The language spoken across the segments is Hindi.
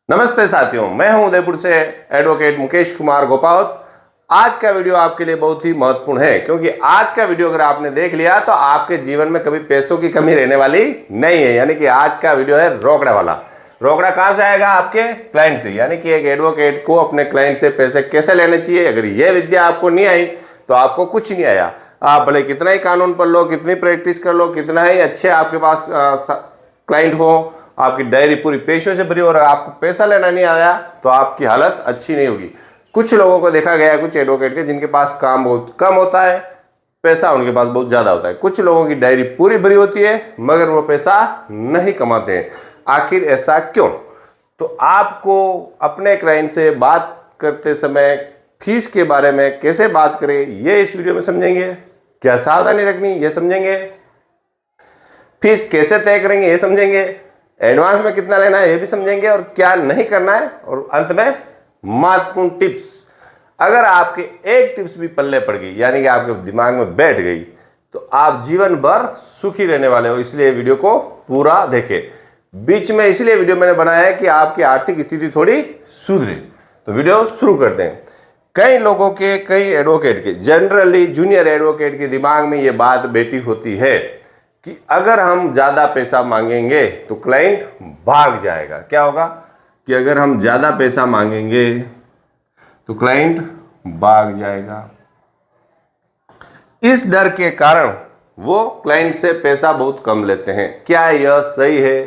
नमस्ते साथियों, मैं हूं उदयपुर से एडवोकेट मुकेश कुमार गोपावत। आज का वीडियो आपके लिए बहुत ही महत्वपूर्ण है क्योंकि आज का वीडियो अगर आपने देख लिया तो आपके जीवन में कभी पैसों की कमी रहने वाली नहीं है। यानी कि आज का वीडियो है रोकड़ा वाला। रोकड़ा कहां से आएगा? आपके क्लाइंट से। यानी कि एक एडवोकेट को अपने क्लाइंट से पैसे कैसे लेने चाहिए, अगर यह विद्या आपको नहीं आई तो आपको कुछ नहीं आया। आप भले कितना ही कानून पढ़ लो, कितनी प्रैक्टिस कर लो, कितना ही अच्छे आपके पास क्लाइंट हो, आपकी डायरी पूरी पैसों से भरी हो और आपको पैसा लेना नहीं आया तो आपकी हालत अच्छी नहीं होगी। कुछ लोगों को देखा गया है, कुछ एडवोकेट के जिनके पास काम बहुत कम होता है, पैसा उनके पास बहुत ज्यादा होता है। कुछ लोगों की डायरी पूरी भरी होती है मगर वो पैसा नहीं कमाते हैं। आखिर ऐसा क्यों? तो आपको अपने क्लाइंट से बात करते समय फीस के बारे में कैसे बात करें ये इस वीडियो में समझेंगे। क्या सावधानी रखनी ये समझेंगे, फीस कैसे तय करेंगे ये समझेंगे, एडवांस में कितना लेना है ये भी समझेंगे और क्या नहीं करना है, और अंत में महत्वपूर्ण टिप्स। अगर आपके एक टिप्स भी पल्ले पड़ गई, यानी कि आपके दिमाग में बैठ गई, तो आप जीवन भर सुखी रहने वाले हो। इसलिए वीडियो को पूरा देखें। बीच में इसलिए वीडियो मैंने बनाया है कि आपकी आर्थिक स्थिति थोड़ी सुधरे। तो वीडियो शुरू करते हैं। कई लोगों के, कई एडवोकेट के, जनरली जूनियर एडवोकेट के दिमाग में ये बात बैठी होती है कि अगर हम ज्यादा पैसा मांगेंगे तो क्लाइंट भाग जाएगा। क्या होगा कि अगर हम ज्यादा पैसा मांगेंगे तो क्लाइंट भाग जाएगा। इस डर के कारण वो क्लाइंट से पैसा बहुत कम लेते हैं। क्या यह सही है?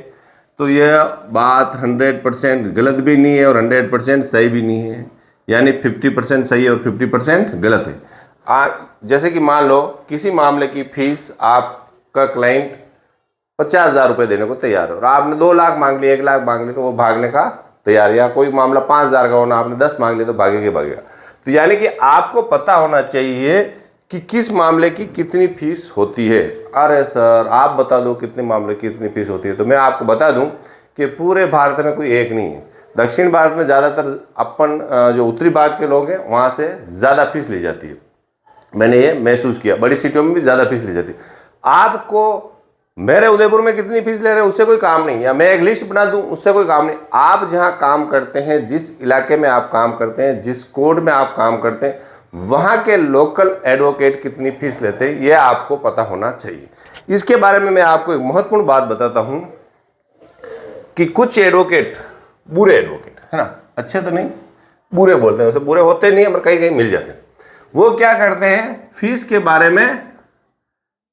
तो यह बात 100% गलत भी नहीं है और 100% सही भी नहीं है। यानी 50% सही है और 50% गलत है। जैसे कि मान लो किसी मामले की फीस आपका क्लाइंट 50,000 रुपये देने को तैयार है और आपने 2 लाख मांग लिए, 1 लाख मांग लिए तो वो भागने का तैयार है। या कोई मामला 5,000 का होना, आपने 10 मांग लिए तो भागेगा। तो यानी कि आपको पता होना चाहिए कि किस मामले की कितनी फीस होती है। अरे सर आप बता दो कितने मामले की कितनी फीस होती है। तो मैं आपको बता दूं कि पूरे भारत में कोई एक नहीं है। दक्षिण भारत में ज़्यादातर अपन जो उत्तरी भारत के लोग हैं वहाँ से ज़्यादा फीस ली जाती है। मैंने ये महसूस किया, बड़ी सिटियों में भी ज़्यादा फीस ली जाती है। आपको मेरे उदयपुर में कितनी फीस ले रहे हैं उससे कोई काम नहीं, या मैं एक लिस्ट बना दूं उससे कोई काम नहीं। आप जहां काम करते हैं, जिस इलाके में आप काम करते हैं, जिस कोड में आप काम करते हैं, वहां के लोकल एडवोकेट कितनी फीस लेते हैं यह आपको पता होना चाहिए। इसके बारे में मैं आपको एक महत्वपूर्ण बात बताता हूं कि कुछ एडवोकेट, बुरे एडवोकेट है ना, अच्छे तो नहीं, बुरे बोलते हैं, वैसे बुरे होते नहीं है पर कहीं कहीं मिल जाते हैं। वो क्या करते हैं, फीस के बारे में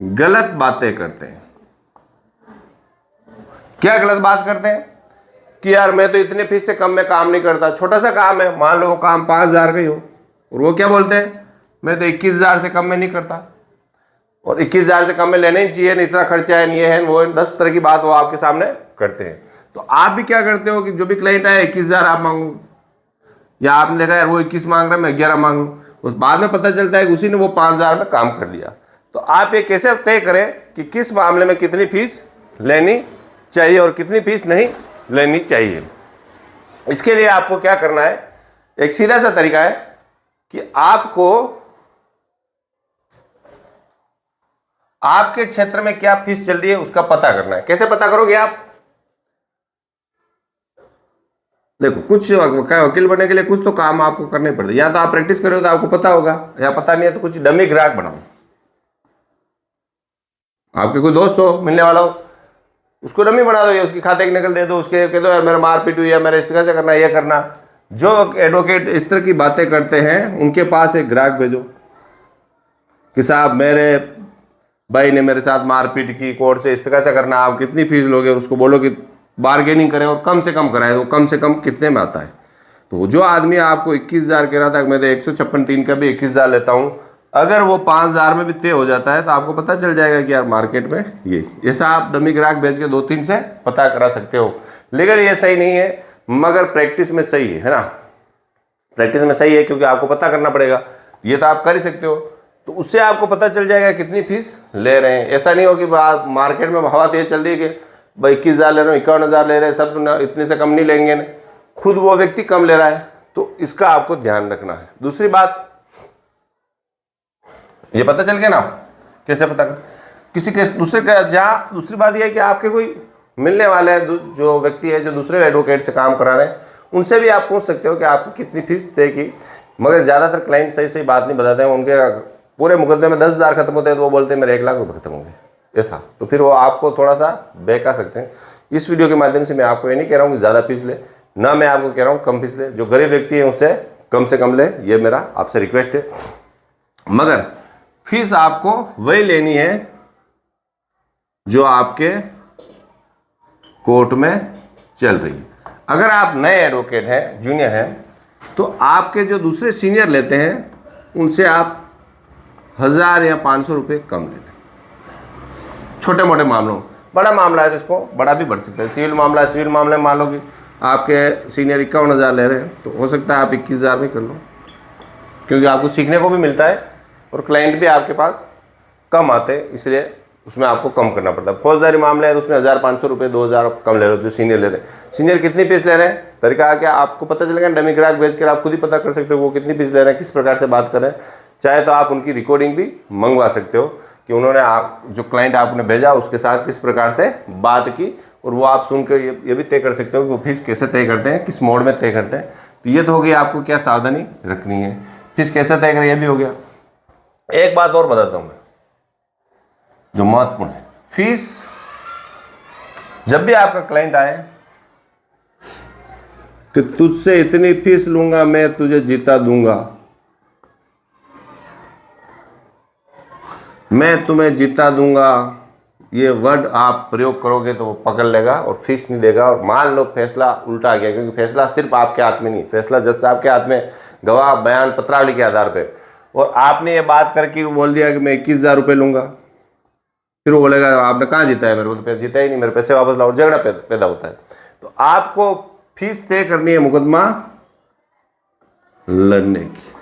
गलत बातें करते हैं। क्या गलत बात करते हैं कि यार मैं तो इतने फीस से कम में काम नहीं करता। छोटा सा काम है, मान लो वो काम 5,000 का ही हो, और वो क्या बोलते हैं मैं तो 21,000 से कम में नहीं करता, और 21,000 से कम में लेने ही चाहिए, नहीं इतना खर्चा है, नहीं है वो 10 तरह की बात वो आपके सामने करते हैं। तो आप भी क्या करते हो कि जो भी क्लाइंट आए 21,000 आप मांगो, या आपने देखा यार वो 21 मांग रहा है मैं 11 मांगू, उस बाद में पता चलता है कि उसी ने वो 5,000 में काम कर लिया। तो आप ये कैसे तय करें कि किस मामले में कितनी फीस लेनी चाहिए और कितनी फीस नहीं लेनी चाहिए। इसके लिए आपको क्या करना है, एक सीधा सा तरीका है कि आपको आपके क्षेत्र में क्या फीस चल रही है उसका पता करना है। कैसे पता करोगे आप? देखो, कुछ वकील बनने के लिए कुछ तो काम आपको करने पड़ते हैं। या तो आप प्रैक्टिस करोगे तो आपको पता होगा, या पता नहीं है तो कुछ डमी ग्राहक बनाओ। आपके कोई दोस्त हो, मिलने वाला हो, उसको डमी बना दो, या उसकी खाते की नकल दे दो, उसके कह दो यार मेरा मारपीट हुई है, मेरे इस तरह से करना है, ये करना। जो एडवोकेट इस तरह की बातें करते हैं उनके पास एक ग्राहक भेजो कि साहब मेरे भाई ने मेरे साथ मारपीट की, कोर्ट से इस तरह से करना, आप कितनी फीस लोगे। उसको बोलो कि बार्गेनिंग करें और कम से कम कराए। तो कम से कम कितने में आता है? तो जो आदमी आपको 21,000 कह रहा था, मैं तो 156(3) का भी 21,000 लेता हूँ, अगर वो 5,000 में भी तय हो जाता है तो आपको पता चल जाएगा कि यार मार्केट में ये ऐसा आप डमी ग्राहक भेज के 2-3 से पता करा सकते हो। लेकिन ये सही नहीं है, मगर प्रैक्टिस में सही है ना। प्रैक्टिस में सही है क्योंकि आपको पता करना पड़ेगा। ये तो आप कर ही सकते हो, तो उससे आपको पता चल जाएगा कितनी फीस ले रहे हैं। ऐसा नहीं हो कि आप मार्केट में हवा तेज चल रही है कि भाई 21,000 ले रहे हो, 51,000 ले रहे हैं, सब इतने से कम नहीं लेंगे। खुद वो व्यक्ति कम ले रहा है, तो इसका आपको ध्यान रखना है। दूसरी बात, ये पता चल गया ना कैसे पता कर किसी के दूसरे का। दूसरी बात यह है कि आपके कोई मिलने वाले हैं जो व्यक्ति है जो दूसरे एडवोकेट से काम करा रहे हैं, उनसे भी आप पूछ सकते हो कि आपको कितनी फीस तय की। मगर ज़्यादातर क्लाइंट सही सही बात नहीं बताते हैं, उनके पूरे मुकदमे में 10,000 खत्म होते हैं तो वो बोलते हैं मेरे 1 लाख रुपये खत्म होंगे ऐसा, तो फिर वो आपको थोड़ा सा बहका सकते हैं। इस वीडियो के माध्यम से मैं आपको ये नहीं कह रहा हूँ कि ज़्यादा फीस ले, ना मैं आपको कह रहा हूँ कम फीस ले। जो गरीब व्यक्ति है उससे कम ले, ये मेरा आपसे रिक्वेस्ट है। मगर फीस आपको वही लेनी है जो आपके कोर्ट में चल रही है। अगर आप नए एडवोकेट हैं, जूनियर हैं, तो आपके जो दूसरे सीनियर लेते हैं उनसे आप 1,000 या 500 रुपये कम लेते हैं छोटे मोटे मामलों में। बड़ा मामला है तो इसको बड़ा भी बढ़ सकता है। सिविल मामला है, सिविल मामले में मान लो कि आपके सीनियर 51,000 ले रहे हैं तो हो सकता है आप 21,000 में कर लो, क्योंकि आपको सीखने को भी मिलता है और क्लाइंट भी आपके पास कम आते हैं, इसलिए उसमें आपको कम करना पड़ता है। फौजदारी मामले है तो उसमें 1,500 रुपये 2,000 कम ले रहे हो जो सीनियर ले रहे हैं। सीनियर कितनी फीस ले रहे हैं, तरीका क्या आपको पता चलेगा, डमी ग्राहक भेज कर आप खुद ही पता कर सकते हो वो कितनी फीस ले रहे हैं, किस प्रकार से बात कर रहे हैं। चाहे तो आप उनकी रिकॉर्डिंग भी मंगवा सकते हो कि उन्होंने आप जो क्लाइंट आपने भेजा उसके साथ किस प्रकार से बात की, और वो आप सुन कर ये भी तय कर सकते हो कि वो फीस कैसे तय करते हैं, किस मोड में तय करते हैं। तो ये तो हो गया आपको क्या सावधानी रखनी है, फीस कैसे तय करें ये भी हो गया। एक बात और बताता हूँ मैं जो महत्वपूर्ण है, फीस जब भी आपका क्लाइंट आए कि तुझसे इतनी फीस लूंगा मैं तुझे जीता दूंगा, मैं तुम्हें जीता दूंगा, ये वर्ड आप प्रयोग करोगे तो वो पकड़ लेगा और फीस नहीं देगा। और मान लो फैसला उल्टा आ गया, क्योंकि फैसला सिर्फ आपके हाथ में नहीं, फैसला जज साहब के हाथ में, गवाह बयान पत्रावली के आधार पर, और आपने ये बात करके बोल दिया कि मैं 21,000 रुपये लूंगा, फिर वो बोलेगा आपने कहाँ जीता है, मेरे को तो पैसे जीता ही नहीं, मेरे पैसे वापस लाओ, झगड़ा पैदा होता है। तो आपको फीस तय करनी है मुकदमा लड़ने की।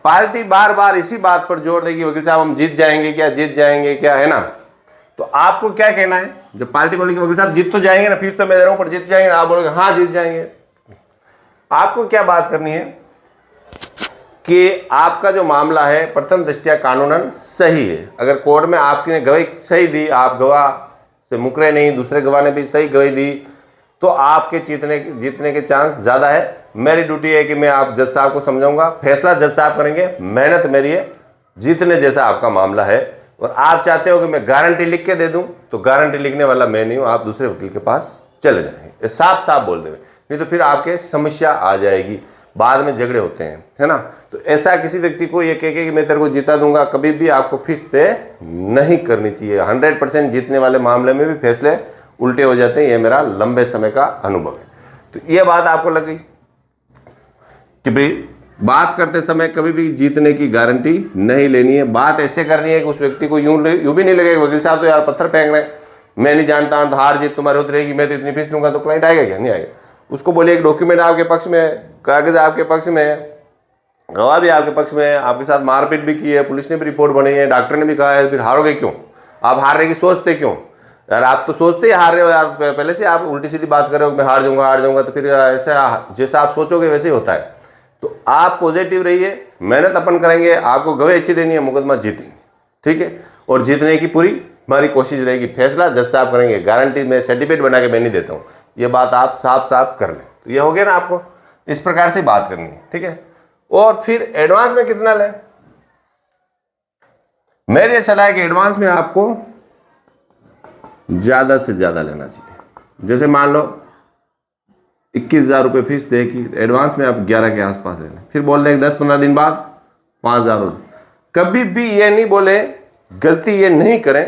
पार्टी बार बार इसी बात पर जोर देगी वकील साहब हम जीत जाएंगे क्या, जीत जाएंगे क्या, है ना। तो आपको क्या कहना है, जब पार्टी बोलेगी वकील साहब जीत तो जाएंगे ना, फीस तो मैं दे रहा हूं पर जीत जाएंगे, आप बोलोगे हाँ जीत जाएंगे। आपको क्या बात करनी है कि आपका जो मामला है प्रथम दृष्टया कानूनन सही है। अगर कोर्ट में आपने गवाही सही दी, आप गवाह से मुकरे नहीं, दूसरे गवाह ने भी सही गवाही दी, तो आपके जीतने के चांस ज़्यादा है। मेरी ड्यूटी है कि मैं आप जज साहब को समझाऊंगा, फैसला जज साहब करेंगे, मेहनत मेरी है, जीतने जैसा आपका मामला है। और आप चाहते हो कि मैं गारंटी लिख के दे दूं, तो गारंटी लिखने वाला मैं नहीं हूं, आप दूसरे वकील के पास चले जाएंगे, ये साफ साफ बोल देंगे, नहीं तो फिर आपके समस्या आ जाएगी, बाद में झगड़े होते हैं, है ना। तो ऐसा किसी व्यक्ति को ये कह के कि मैं तेरे को जीता दूंगा, कभी भी आपको फीस तय नहीं करनी चाहिए। 100% जीतने वाले मामले में भी फैसले उल्टे हो जाते हैं, ये मेरा लंबे समय का अनुभव है। तो ये बात आपको लग गई कि भाई बात करते समय कभी भी जीतने की गारंटी नहीं लेनी है। बात ऐसे करनी है कि उस व्यक्ति को यूं भी नहीं लगेगा वकील साहब तो यार पत्थर फेंक रहे हैं, मैं नहीं जानता हूं, हार जीत तुम्हारी होती रहेगी, मैं तो इतनी फीस लूंगा, तो क्लाइंट आएगा क्या, नहीं आएगा। उसको बोले एक डॉक्यूमेंट आपके पक्ष में, कागज आपके पक्ष में, गवाह भी आपके पक्ष में, आपके साथ मारपीट भी की है, पुलिस ने भी रिपोर्ट बनाई है, डॉक्टर ने भी कहा है, फिर हारोगे क्यों, आप हारने की सोचते क्यों यार, आप तो सोचते ही हार रहे हो यार, पहले से आप उल्टी सीधी बात कर रहे हो मैं हार जाऊंगा, तो फिर ऐसा जैसा आप सोचोगे वैसे ही होता है। तो आप पॉजिटिव रहिए, मेहनत अपन करेंगे, आपको गवाही अच्छी देनी है, मुकदमा जीतेंगे, ठीक है। और जीतने की पूरी हमारी कोशिश रहेगी, फैसला जज साहब करेंगे, गारंटी में सर्टिफिकेट बना के मैं नहीं देता हूँ, ये बात आप साफ साफ कर लें। तो ये हो गया ना, आपको इस प्रकार से बात करनी है, ठीक है। और फिर एडवांस में कितना लें, मेरी सलाह है कि एडवांस में आपको ज्यादा से ज्यादा लेना चाहिए। जैसे मान लो 21,000 रुपये फीस दे कि एडवांस में आप 11 के आसपास ले लें, फिर बोल दें 10-15 दिन बाद 5,000 हो। कभी भी ये नहीं बोले, गलती ये नहीं करें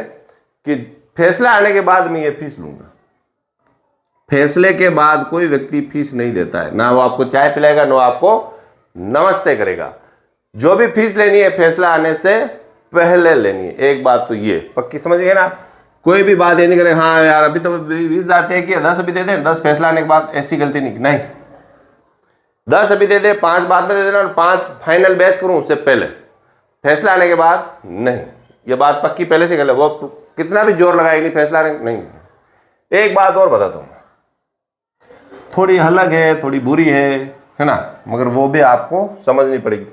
कि फैसला आने के बाद मैं ये फीस लूंगा। फैसले के बाद कोई व्यक्ति फीस नहीं देता है, ना वो आपको चाय पिलाएगा, ना आपको नमस्ते करेगा। जो भी फीस लेनी है फैसला आने से पहले लेनी है। एक बात तो ये पक्की समझ गए ना, कोई भी बात ये नहीं करे हाँ यार अभी तो 20,000 तय किया, 10 अभी दे दे, 10 फैसला आने के बाद, ऐसी गलती नहीं 10 अभी दे दे, 5 बाद में दे देना, और 5 फाइनल बहस करूं उससे पहले, फैसला आने के बाद नहीं। ये बात पक्की पहले से गलत, वो कितना भी जोर लगाएगी नहीं, फैसला नहीं। एक बात और बताता हूं, थोड़ी अलग है, थोड़ी बुरी है ना, मगर वो भी आपको समझनी पड़ेगी।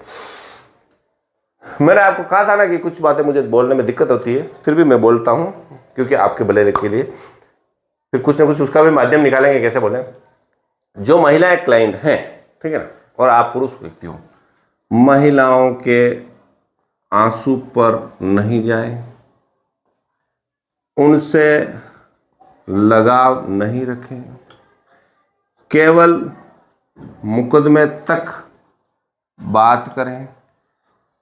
मैंने आपको कहा था ना कि कुछ बातें मुझे बोलने में दिक्कत होती है, फिर भी मैं बोलता हूं क्योंकि आपके भले के लिए, फिर कुछ ना कुछ उसका भी माध्यम निकालेंगे कैसे बोले। जो महिलाएं क्लाइंट हैं, ठीक है ना, और आप पुरुष व्यक्ति हो, महिलाओं के आंसू पर नहीं जाए, उनसे लगाव नहीं रखें, केवल मुकदमे तक बात करें,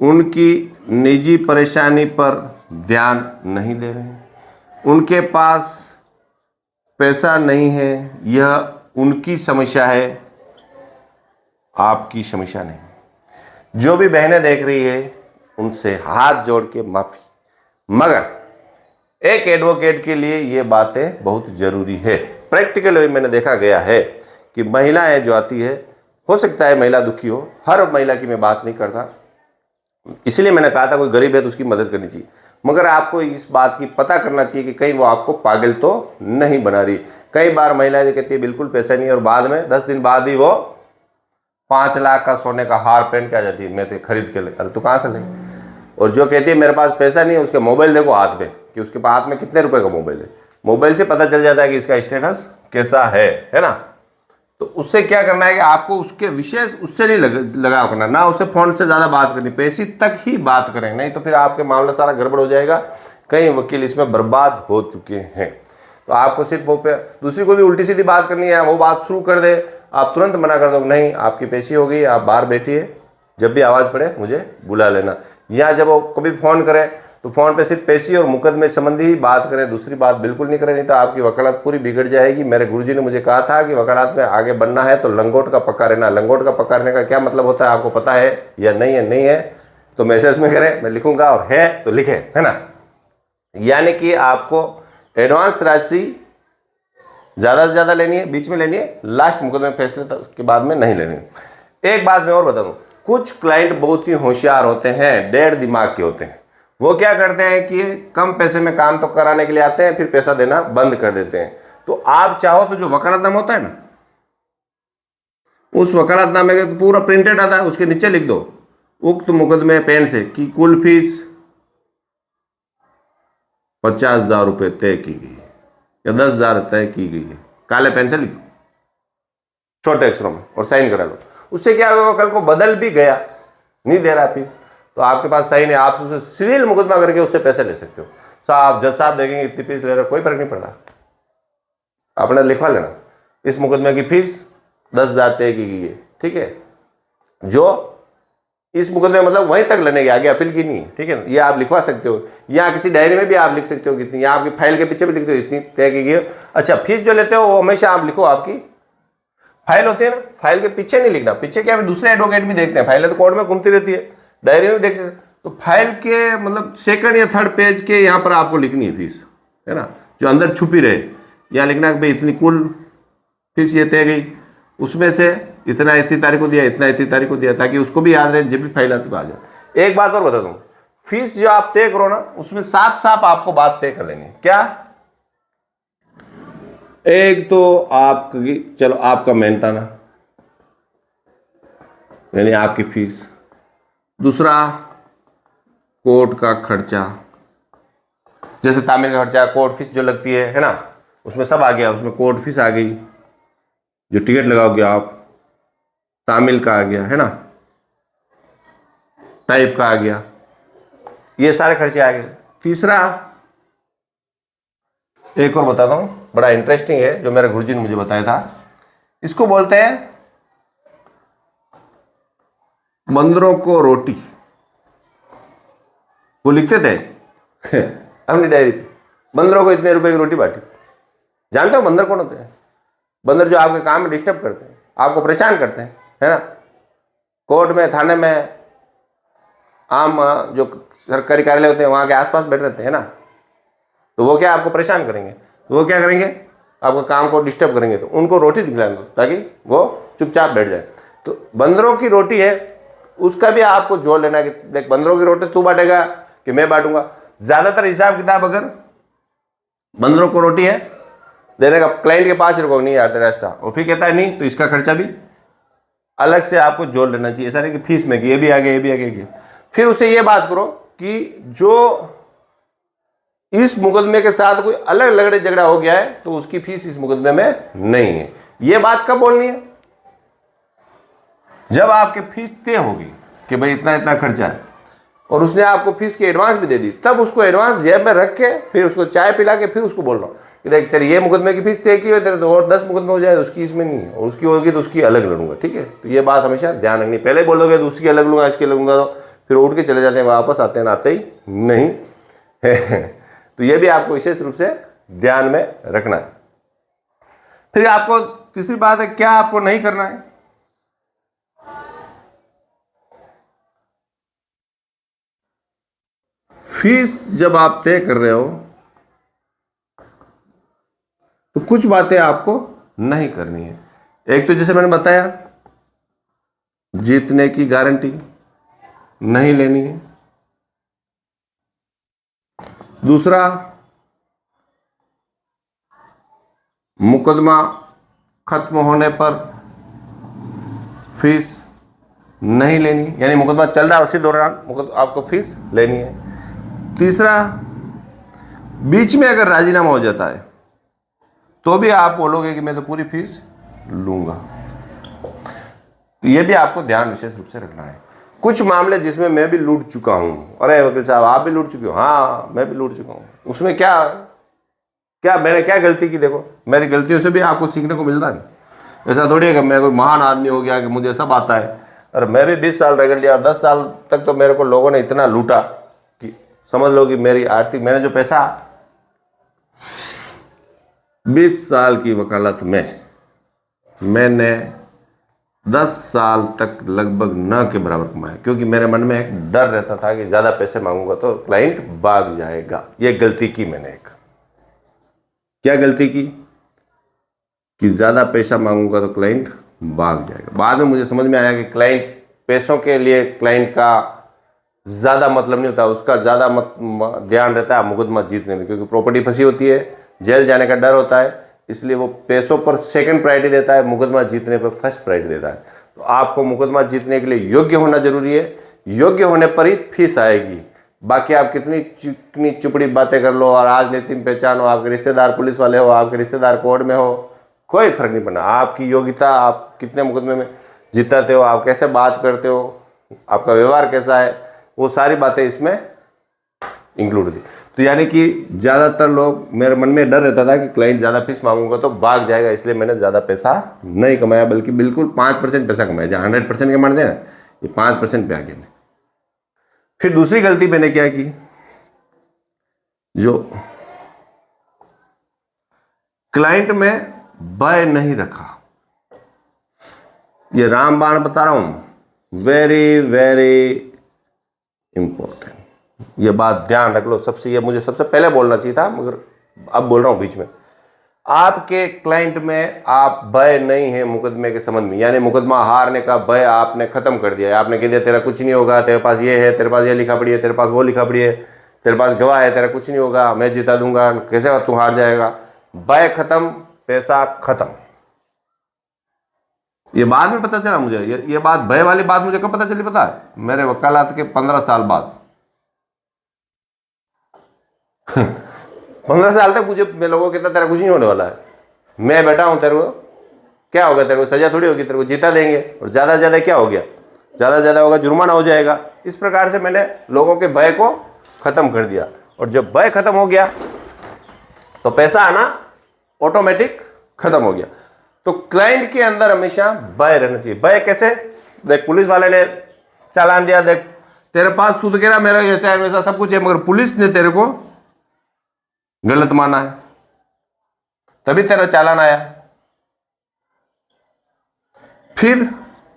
उनकी निजी परेशानी पर ध्यान नहीं दे रहे, उनके पास पैसा नहीं है, यह उनकी समस्या है, आपकी समस्या नहीं। जो भी बहनें देख रही है उनसे हाथ जोड़ के माफी, मगर एक एडवोकेट के लिए ये बातें बहुत जरूरी है। प्रैक्टिकली मैंने देखा गया है कि महिलाएं जो आती है, हो सकता है महिला दुखी हो, हर महिला की मैं बात नहीं करता, इसलिए मैंने कहा था कोई गरीब है तो उसकी मदद करनी चाहिए, मगर आपको इस बात की पता करना चाहिए कि कहीं वो आपको पागल तो नहीं बना रही। कई बार महिलाएं जो कहती है बिल्कुल पैसा नहीं है और बाद में 10 दिन बाद ही वो 5 लाख का सोने का हार पहन के आ जाती है, मैं तो खरीद के ले। अरे तू कहाँ से ले? और जो कहती है मेरे पास पैसा नहीं है, उसके मोबाइल देखो हाथ में कि उसके हाथ में कितने रुपए का मोबाइल है, मोबाइल से पता चल जाता है कि इसका स्टेटस कैसा है ना। तो उससे क्या करना है कि आपको उसके विशेष उससे नहीं लगाव करना, ना उससे फोन से ज़्यादा बात करनी, पैसे तक ही बात करें, नहीं तो फिर आपके मामला सारा गड़बड़ हो जाएगा। कई वकील इसमें बर्बाद हो चुके हैं। तो आपको सिर्फ वो पे दूसरी कोई भी उल्टी सीधी बात करनी है, वो बात शुरू कर दे, आप तुरंत मना कर दो, नहीं आपकी पेशी हो गई, आप बाहर बैठिए, जब भी आवाज़ पड़े मुझे बुला लेना। या जब वो कभी फ़ोन करें तो फ़ोन पे सिर्फ पेशी और मुकदमे संबंधी ही बात करें, दूसरी बात बिल्कुल नहीं करें, नहीं तो आपकी वकालत पूरी बिगड़ जाएगी। मेरे गुरुजी ने मुझे कहा था कि वकालत में आगे बढ़ना है तो लंगोट का पक्का रहना। लंगोट का पक्का रहने का क्या मतलब होता है आपको पता है या नहीं है? नहीं है तो मैसेज में करें, मैं लिखूंगा, और है तो लिखें, है ना। यानी कि आपको एडवांस राशि ज़्यादा से ज़्यादा लेनी है, बीच में लेनी है, लास्ट मुकदमे फैसले तक के बाद में नहीं लेनी है। एक बात मैं और बता दूँ, कुछ क्लाइंट बहुत ही होशियार होते हैं, डेढ़ दिमाग के होते हैं। वो क्या करते हैं कि कम पैसे में काम तो कराने के लिए आते हैं, फिर पैसा देना बंद कर देते हैं। तो आप चाहो तो जो वकालतनामा होता है ना, उस वकालतनामे के तो पूरा प्रिंटेड आता है, उसके नीचे लिख दो उक्त मुकदमे पेन से कि कुल फीस 50,000 रुपये तय की गई या 10,000 तय की गई है, काले पेन से लिखो छोटे अक्षरों में और साइन करा लो। उससे क्या होगा, कल को बदल भी गया, नहीं दे रहा फीस, तो आपके पास सही नहीं, आप उससे सिविल मुकदमा करके उससे पैसे ले सकते हो। साहब जज साहब देखेंगे इतनी फीस ले रहे, कोई फर्क नहीं पड़ता, आपने लिखवा लेना इस मुकदमे की फीस 10,000 तय की गई है, ठीक है। जो इस मुकदमे मतलब वहीं तक लेने के, आगे अपील की नहीं है, ठीक है ना। ये आप लिखवा सकते हो, या किसी डायरी में भी आप लिख सकते हो कितनी, या आपकी फाइल के पीछे भी लिख दो इतनी तय की गई। अच्छा, फीस जो लेते हो वो हमेशा आप लिखो, आपकी फाइल होती है ना, फाइल के पीछे नहीं लिखना, पीछे क्या दूसरे एडवोकेट भी देखते हैं, फाइलें तो कोर्ट में घूमती रहती है, डायरी में भी देखते हैं, तो फाइल के मतलब सेकंड या थर्ड पेज के यहाँ पर आपको लिखनी है फीस, है ना, जो अंदर छुपी रहे। यहाँ लिखना कि भाई इतनी कुल फीस ये तय गई, उसमें से इतना इतनी तारीख को दिया, इतना इतनी तारीख को दिया, ताकि उसको भी याद रहे जब भी फाइल आती आ जाए। एक बात और बता दूं, फीस जो आप तय करो ना, उसमें साफ साफ आपको बात तय कर लेनी है। क्या? एक तो आपकी, चलो आपका मेहनताना यानी आपकी फीस, दूसरा कोर्ट का खर्चा, जैसे तामील का खर्चा, कोर्ट फीस जो लगती है ना, उसमें सब आ गया, उसमें कोर्ट फीस आ गई, जो टिकट लगाओगे आप, तामील का आ गया, है ना, टाइप का आ गया, ये सारे खर्चे आ गए। तीसरा एक और बताता हूं, बड़ा इंटरेस्टिंग है, जो मेरे गुरुजी ने मुझे बताया था, इसको बोलते हैं बंदरों को रोटी। वो लिखते थे अपनी डायरी पे, बंदरों को इतने रुपए की रोटी बांटी। जानते हो बंदर कौन होते हैं? बंदर जो आपके काम में डिस्टर्ब करते हैं, आपको परेशान करते हैं, है ना। कोर्ट में, थाने में, आम जो सरकारी कार्यालय होते हैं वहां के आसपास बैठे रहते हैं ना, तो वो क्या आपको परेशान करेंगे, तो वो क्या करेंगे, आपका काम को डिस्टर्ब करेंगे, तो उनको रोटी दिलाएंगे ताकि वो चुपचाप बैठ जाए। तो बंदरों की रोटी है, उसका भी आपको जोड़ लेना कि देख बंदरों की रोटी तू बांटेगा कि मैं बांटूंगा। ज्यादातर हिसाब किताब अगर बंदरों को रोटी है देने का, क्लाइंट के पास रुको नहीं यार तेरा एक्स्ट्रा, और फिर कहता है नहीं, तो इसका खर्चा भी अलग से आपको जोड़ लेना चाहिए। ऐसा नहीं कि फीस में कि ये भी आ गया, ये भी आ गया। फिर उससे ये बात करो कि जो इस मुकदमे के साथ कोई अलग लड़ाई झगड़ा हो गया है तो उसकी फीस इस मुकदमे में नहीं है। ये बात कब बोलनी है? जब आपके फीस तय होगी कि भाई इतना इतना खर्चा है और उसने आपको फीस की एडवांस भी दे दी, तब उसको एडवांस जेब में रख के फिर उसको चाय पिला के फिर उसको बोल रहा हूँ कि देख तेरे ये मुकदमे की फीस तय की है, तेरे तो और 10 मुकदमे हो जाए, उसकी इसमें नहीं है, और उसकी होगी तो उसकी अलग लड़ूंगा। ठीक है, तो ये बात हमेशा ध्यान रखनी। पहले बोलोगे तो उसकी अलग लूंगा, इसकी अलग लूंगा, तो फिर उठ के चले जाते हैं, वापस आते हैं आते ही नहीं है। तो ये भी आपको विशेष रूप से ध्यान में रखना है। फिर आपको तीसरी बात है, क्या आपको नहीं करना है। फीस जब आप तय कर रहे हो तो कुछ बातें आपको नहीं करनी है। एक तो जैसे मैंने बताया, जीतने की गारंटी नहीं लेनी है। दूसरा, मुकदमा खत्म होने पर फीस नहीं लेनी, यानी मुकदमा चल रहा है उसी दौरान आपको फीस लेनी है। तीसरा, बीच में अगर राजीनामा हो जाता है तो भी आप बोलोगे कि मैं तो पूरी फीस लूंगा। तो ये भी आपको ध्यान विशेष रूप से रखना है। कुछ मामले जिसमें मैं भी लूट चुका हूं, अरे वकील साहब आप भी लूट चुके हो, हाँ मैं भी लूट चुका हूं, उसमें क्या क्या मैंने क्या गलती की। देखो मेरी गलतियों से भी आपको सीखने को मिलता है। ऐसा थोड़ी है कि मैं कोई महान आदमी हो गया कि मुझे सब आता है। अरे मैं भी 20 साल रगड़ लिया, 10 साल तक तो मेरे को लोगों ने इतना लूटा कि समझ लो कि मेरी आर्थिक, मैंने जो पैसा 20 साल की वकालत में मैंने 10 साल तक लगभग न के बराबर कमाया, क्योंकि मेरे मन में एक डर रहता था कि ज़्यादा पैसे मांगूंगा तो क्लाइंट भाग जाएगा। ये गलती की मैंने। एक क्या गलती की कि ज़्यादा पैसा मांगूंगा तो क्लाइंट भाग जाएगा। बाद में मुझे समझ में आया कि क्लाइंट, पैसों के लिए क्लाइंट का ज़्यादा मतलब नहीं होता, उसका ज़्यादा ध्यान रहता है मुकदमा जीतने में, क्योंकि प्रॉपर्टी फंसी होती है, जेल जाने का डर होता है, इसलिए वो पैसों पर सेकंड प्रायोरिटी देता है, मुकदमा जीतने पर फर्स्ट प्रायोरिटी देता है। तो आपको मुकदमा जीतने के लिए योग्य होना जरूरी है। योग्य होने पर ही फीस आएगी। बाकी आप कितनी चिकनी चुपड़ी बातें कर लो और राजनीति में पहचान हो, आपके रिश्तेदार पुलिस वाले हो, आपके रिश्तेदार कोर्ट में हो, कोई फर्क नहीं पड़ना। आपकी योग्यता, आप कितने मुकदमे में जिताते हो, आप कैसे बात करते हो, आपका व्यवहार कैसा है, वो सारी बातें इसमें इंक्लूड थी। तो यानी कि ज़्यादातर लोग, मेरे मन में डर रहता था कि क्लाइंट ज़्यादा फीस मांगूंगा तो भाग जाएगा, इसलिए मैंने ज़्यादा पैसा नहीं कमाया, बल्कि बिल्कुल 5% पैसा कमाया। जहाँ 100% के मान जाए ना, ये 5% पे आ गया मैं। फिर दूसरी गलती मैंने क्या की, जो क्लाइंट में भय नहीं रखा। ये रामबाण बता रहा हूं, वेरी वेरी इंपॉर्टेंट। ये बात ध्यान रख लो। सबसे, ये मुझे सबसे पहले बोलना चाहिए था, मगर अब बोल रहा हूं बीच में। आपके क्लाइंट में आप भय नहीं है मुकदमे के संबंध में, यानी मुकदमा हारने का भय आपने खत्म कर दिया है। आपने कह दिया तेरा कुछ नहीं होगा, तेरे पास ये है, तेरे पास ये लिखा पड़ी है, तेरे पास वो लिखा पड़ी है, तेरे पास गवाह है, तेरा कुछ नहीं होगा, मैं जिता दूंगा, कैसे तू हार जाएगा। भय खत्म, पैसा खत्म। ये बाद में पता चला मुझे, ये बात, भय वाली बात मुझे कब पता चली पता है? मेरे वकालत के 15 साल बाद। 15 साल तक मुझे, मैं लोगों को कहता तेरा कुछ नहीं होने वाला है, मैं बैठा हूं, तेरे को क्या होगा, तेरे को सजा थोड़ी होगी, तेरे को जीता देंगे, और ज्यादा ज्यादा क्या हो गया, ज्यादा ज्यादा होगा जुर्माना हो जाएगा। इस प्रकार से मैंने लोगों के भय को खत्म कर दिया, और जब भय खत्म हो गया तो पैसा आना ऑटोमेटिक खत्म हो गया। तो क्लाइंट के अंदर हमेशा भय रहना चाहिए। भय कैसे? देख, पुलिस वाले ने चालान दिया, देख तेरे पास, तू तो कह रहा मेरा ऐसा है वैसा सब कुछ है, मगर पुलिस ने तेरे को गलत माना है, तभी तेरा चालान आया। फिर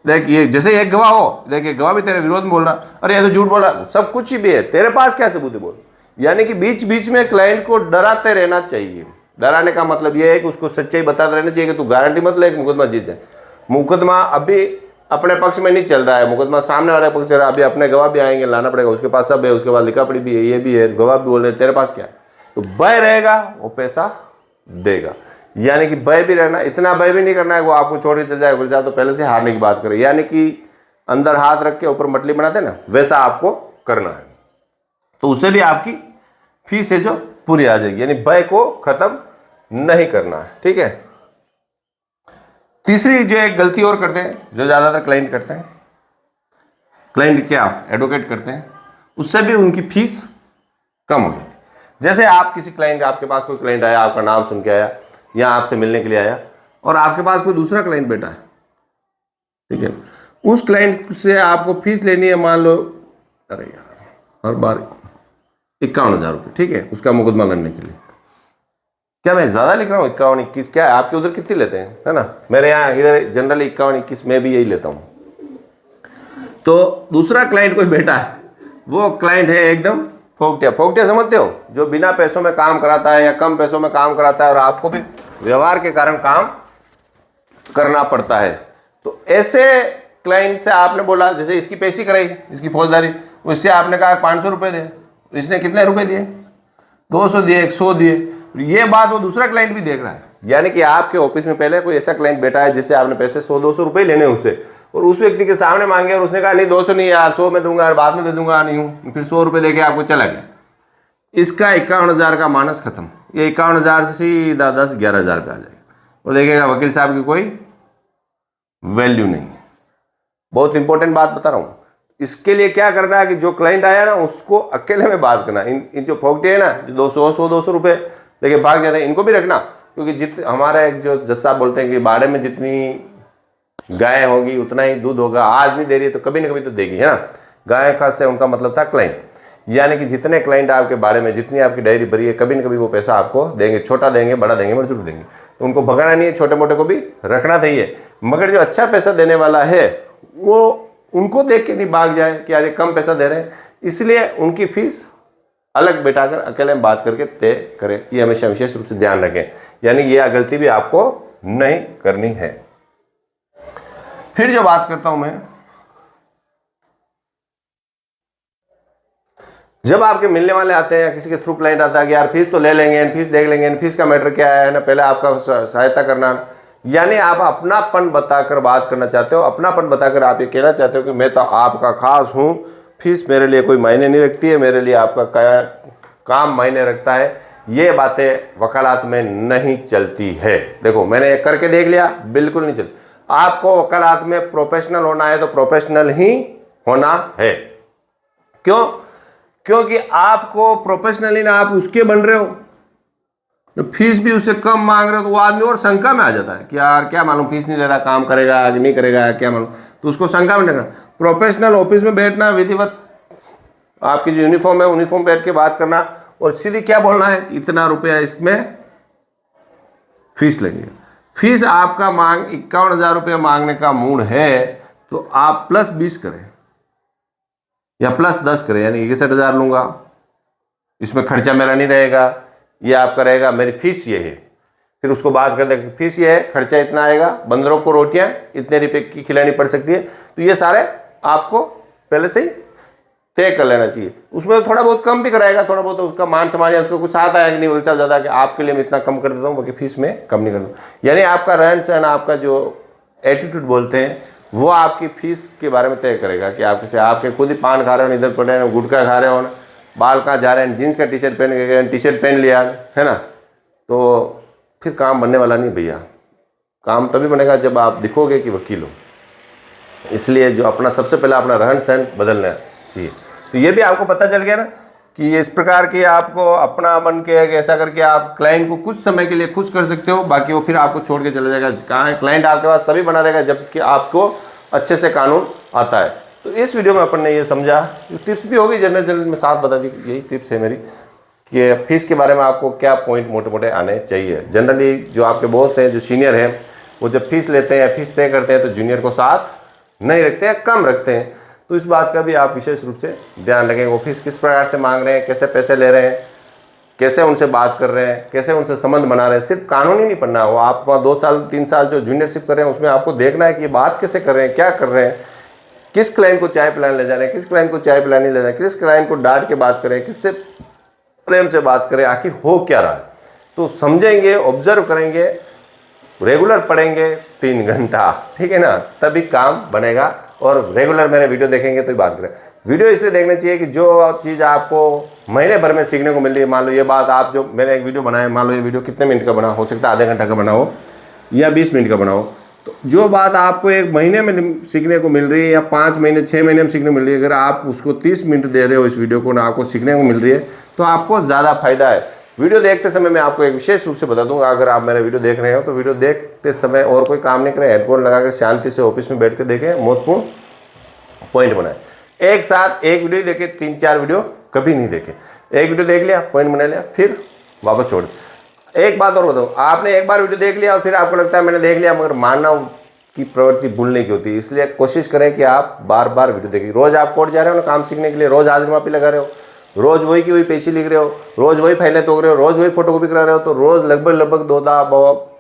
देख, ये जैसे एक गवाह हो, देखिए गवाह भी तेरे विरोध में बोल रहा, अरे ये तो झूठ बोल रहा, सब कुछ ही भी है, तेरे पास क्या सबूत है बोल। यानी कि बीच बीच में क्लाइंट को डराते रहना चाहिए। डराने का मतलब यह है कि उसको सच्चाई बताते रहना चाहिए कि तू गारंटी मत ले मुकदमा जीत जाए। मुकदमा अभी अपने पक्ष में नहीं चल रहा है, मुकदमा सामने वाले पक्ष से, अभी अपने गवाह भी आएंगे, लाना पड़ेगा, उसके पास सब है, उसके पास लिखा पड़ी भी है, ये भी है, गवाह भी बोल रहे, तेरे पास क्या है। तो भय रहेगा, वो पैसा देगा। यानी कि भय भी रहना, इतना भय भी नहीं करना है वो आपको छोड़ के चल जाए, बोल तो पहले से हारने की बात करे, यानी कि अंदर हाथ रख के ऊपर मटली बनाते ना, वैसा आपको करना है। तो उससे भी आपकी फीस है जो पूरी आ जाएगी, यानी भय को खत्म नहीं करना है। ठीक है, तीसरी जो एक गलती और करते हैं, जो ज़्यादातर क्लाइंट करते हैं, क्लाइंट क्या एडवोकेट करते हैं, उससे भी उनकी फीस कम हो जाती है। जैसे आप किसी क्लाइंट, आपके पास कोई क्लाइंट आया, आपका नाम सुन के आया या आपसे मिलने के लिए आया, और आपके पास कोई दूसरा क्लाइंट बैठा है, ठीक है, उस क्लाइंट से आपको फीस लेनी है, मान लो अरे यार हर बार 51,000 रुपये, ठीक है, उसका मुकदमा लड़ने के लिए। क्या मैं ज़्यादा लिख रहा हूँ? 51-21 क्या है? आपके उधर कितनी लेते हैं, है ना? मेरे यहाँ इधर जनरली 51-21 में भी यही लेता हूँ। तो दूसरा क्लाइंट कोई बैठा है, वो क्लाइंट है एकदम फोकटिया। फोकटिया समझते हो? जो बिना पैसों में काम कराता है या कम पैसों में काम कराता है और आपको भी व्यवहार के कारण काम करना पड़ता है। तो ऐसे क्लाइंट से आपने बोला, जैसे इसकी पेशी कराई, इसकी फौजदारी, उससे आपने कहा 500 रुपये दे, इसने कितने रुपए दिए? 200 दिए, 100 दिए। ये बात वो दूसरा क्लाइंट भी देख रहा है, यानी कि आपके ऑफिस में पहले कोई ऐसा क्लाइंट बैठा है जिससे आपने पैसे 100-200 रुपये लेने उससे, और उस व्यक्ति के सामने मांगे और उसने कहा नहीं 200 नहीं यार, 100 में दूंगा, बाद में दे दूंगा, नहीं हूँ, फिर 100 रुपये देके आपको चला गया। इसका 51,000 का मानस खत्म। ये 51,000 से सीधा 10-11,000 पे आ जाएगा। वो देखेगा वकील साहब की कोई वैल्यू नहीं है। बहुत इंपॉर्टेंट बात बता रहा हूँ। इसके लिए क्या करना है कि जो क्लाइंट आया ना, उसको अकेले में बात करना। इन जो फोकटे है ना, जो 200 रुपये लेके भाग जाते हैं, इनको भी रखना, क्योंकि हमारा एक जो जज साहब बोलते हैं कि बाड़े में जितनी गाय होगी उतना ही दूध होगा। आज नहीं दे रही है तो कभी ना कभी तो देगी, है ना? गाय का से उनका मतलब था क्लाइंट, यानी कि जितने क्लाइंट आपके बारे में, जितनी आपकी डायरी भरी है, कभी न कभी वो पैसा आपको देंगे। छोटा देंगे, बड़ा देंगे, मजदूर देंगे। तो उनको भगाना नहीं है, छोटे मोटे को भी रखना चाहिए। मगर जो अच्छा पैसा देने वाला है वो उनको देख के नहीं भाग जाए कि यार कम पैसा दे रहे हैं, इसलिए उनकी फीस अलग बैठाकर अकेले में बात करके तय करें। ये हमेशा विशेष रूप से ध्यान रखें, यानी ये गलती भी आपको नहीं करनी है। फिर जो बात करता हूं मैं, जब आपके मिलने वाले आते हैं या किसी के थ्रू क्लाइंट आता है कि यार फीस तो ले लेंगे, फीस देख लेंगे, फीस का मैटर क्या है ना, पहले आपका सहायता करना, यानी आप अपनापन बताकर बात करना चाहते हो। अपनापन बताकर आप ये कहना चाहते हो कि मैं तो आपका खास हूं, फीस मेरे लिए कोई मायने नहीं रखती है, मेरे लिए आपका काम मायने रखता है। ये बातें वकालत में नहीं चलती है। देखो मैंने करके देख लिया, बिल्कुल नहीं चलती। आपको वकालत में प्रोफेशनल होना है तो प्रोफेशनल ही होना है। क्यों? क्योंकि आपको प्रोफेशनली ना आप उसके बन रहे हो, तो फीस भी उससे कम मांग रहे हो, तो वो आदमी और शंका में आ जाता है कि यार क्या मालूम फीस नहीं ले रहा, काम करेगा कि नहीं करेगा, क्या मालूम, तो उसको शंका में रहना। प्रोफेशनल ऑफिस में बैठना, विधिवत आपकी जो यूनिफॉर्म है यूनिफॉर्म बैठ के बात करना, और सीधी क्या बोलना है कि इतना रुपया इसमें फीस लगेगा। फीस आपका मांग 51,000 रुपये मांगने का मूड है तो आप +20 करें या +10 करें, यानी 61,000 लूंगा, इसमें खर्चा मेरा नहीं रहेगा, ये आपका रहेगा, मेरी फीस ये है। फिर उसको बात कर दे फीस ये है, खर्चा इतना आएगा, बंदरों को रोटियां इतने रुपए की खिलानी पड़ सकती है, तो ये सारे आपको पहले से ही तय कर लेना चाहिए। उसमें थोड़ा बहुत कम भी कराएगा, थोड़ा बहुत उसका मान सम्मान या उसको कुछ साथ आया कि नहीं बोल साहब ज़्यादा कि आपके लिए मैं इतना कम कर देता हूँ, बाकी फीस में कम नहीं कर दूँ। यानी आपका रहन सहन, आपका जो एटीट्यूड बोलते हैं, वो आपकी फीस के बारे में तय करेगा कि आपके खुद ही पान खा रहे हो, इधर पड़े हो, गुटखा खा रहे हो, बाल कहाँ जा रहे हैं, जीन्स का टी-शर्ट पहन के गए, टी-शर्ट पहन लिया, है ना, तो फिर काम बनने वाला नहीं भैया। काम तभी बनेगा जब आप दिखोगे कि वकील हो। इसलिए जो अपना सबसे पहले अपना रहन सहन बदलना चाहिए। तो ये भी आपको पता चल गया ना कि इस प्रकार के आपको अपना बन के ऐसा करके आप क्लाइंट को कुछ समय के लिए खुश कर सकते हो, बाकी वो फिर आपको छोड़ के चला जाएगा। कहाँ क्लाइंट आपके पास तभी बना रहेगा जबकि आपको अच्छे से कानून आता है। तो इस वीडियो में अपन ने ये समझा, टिप्स भी होगी जनरल में साथ बता दी, यही टिप्स है मेरी कि फीस के बारे में आपको क्या पॉइंट मोटे मोटे आने चाहिए। जनरली जो आपके बॉस हैं, जो सीनियर हैं, वो जब फीस लेते हैं, फीस तय करते हैं तो जूनियर को साथ नहीं रखते हैं, कम रखते हैं। तो इस बात का भी आप विशेष रूप से ध्यान रखें। वो फीस किस प्रकार से मांग रहे हैं, कैसे पैसे ले रहे हैं, कैसे उनसे बात कर रहे हैं, कैसे उनसे संबंध बना रहे हैं। सिर्फ कानून ही नहीं पढ़ना, वो आप वहाँ 2 साल 3 साल जो जूनियरशिप कर रहे हैं उसमें आपको देखना है कि ये बात कैसे कर रहे हैं, क्या कर रहे हैं, किस क्लाइंट को चाय पिलाने ले जा रहे हैं, किस क्लाइंट को चाय पिलाने ले जा रहे हैं, किस क्लाइंट को डांट के बात करें, किससे प्रेम से बात करें, आखिर हो क्या रहा है। तो समझेंगे, ऑब्जर्व करेंगे, रेगुलर पढ़ेंगे 3 घंटा, ठीक है ना, तभी काम बनेगा। और रेगुलर मेरे वीडियो देखेंगे तो ही बात करें। वीडियो इसलिए देखना चाहिए कि जो चीज़ आपको महीने भर में सीखने को मिल रही है, मान लो ये बात आप जो मैंने एक वीडियो बनाया, मान लो ये वीडियो कितने मिनट का बना, हो सकता है आधे घंटा का बना हो या 20 मिनट का बना हो, तो जो बात आपको 1 महीने में सीखने को मिल रही है या 5 महीने 6 महीने में सीखने को मिल रही है, अगर आप उसको 30 मिनट दे रहे हो इस वीडियो को ना आपको सीखने को मिल रही है तो आपको ज़्यादा फायदा है। वीडियो देखते समय मैं आपको एक विशेष रूप से बता दूंगा, अगर आप मेरा वीडियो देख रहे हो तो वीडियो देखते समय और कोई काम नहीं करें, हेडफोन लगाकर शांति से ऑफिस में बैठ कर देखें, महत्वपूर्ण पॉइंट बनाए। एक साथ एक वीडियो देखे 3-4 वीडियो कभी नहीं देखे। एक वीडियो देख लिया, पॉइंट बना लिया, फिर वापस छोड़। एक बात और बताऊँ, आपने एक बार वीडियो देख लिया और फिर आपको लगता है मैंने देख लिया, मगर मानव की प्रवृत्ति भूलने की होती है, इसलिए कोशिश करें कि आप बार बार वीडियो देखिए। रोज आप कोर्ट जा रहे हो ना काम सीखने के लिए, रोज हाजिरी मापी लगा रहे हो, रोज वही की वही पेशी लिख रहे हो, रोज वही फाइलें तोड़ रहे हो, रोज वही फोटोकॉपी करा रहे हो, तो रोज लगभग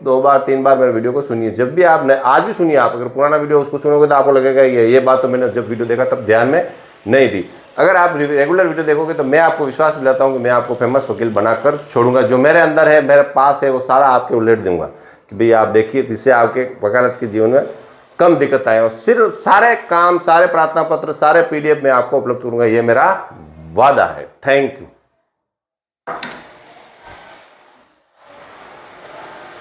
2 बार 3 बार मेरे वीडियो को सुनिए। जब भी आप आज भी सुनिए, आप अगर पुराना वीडियो उसको सुनोगे तो आपको लगेगा ये बात तो मैंने जब वीडियो देखा तब ध्यान में नहीं थी। अगर आप रेगुलर वीडियो देखोगे तो मैं आपको विश्वास दिलाता हूं कि मैं आपको फेमस वकील बनाकर छोड़ूंगा। जो मेरे अंदर है, मेरे पास है, वो सारा आपके उलट दूंगा कि भाई आप देखिए, जिससे आपके वकालत के जीवन में कम दिक्कत आए और सिर्फ सारे काम, सारे प्रार्थना पत्र, सारे PDF में आपको उपलब्ध करूंगा, ये मेरा वादा है। Thank you.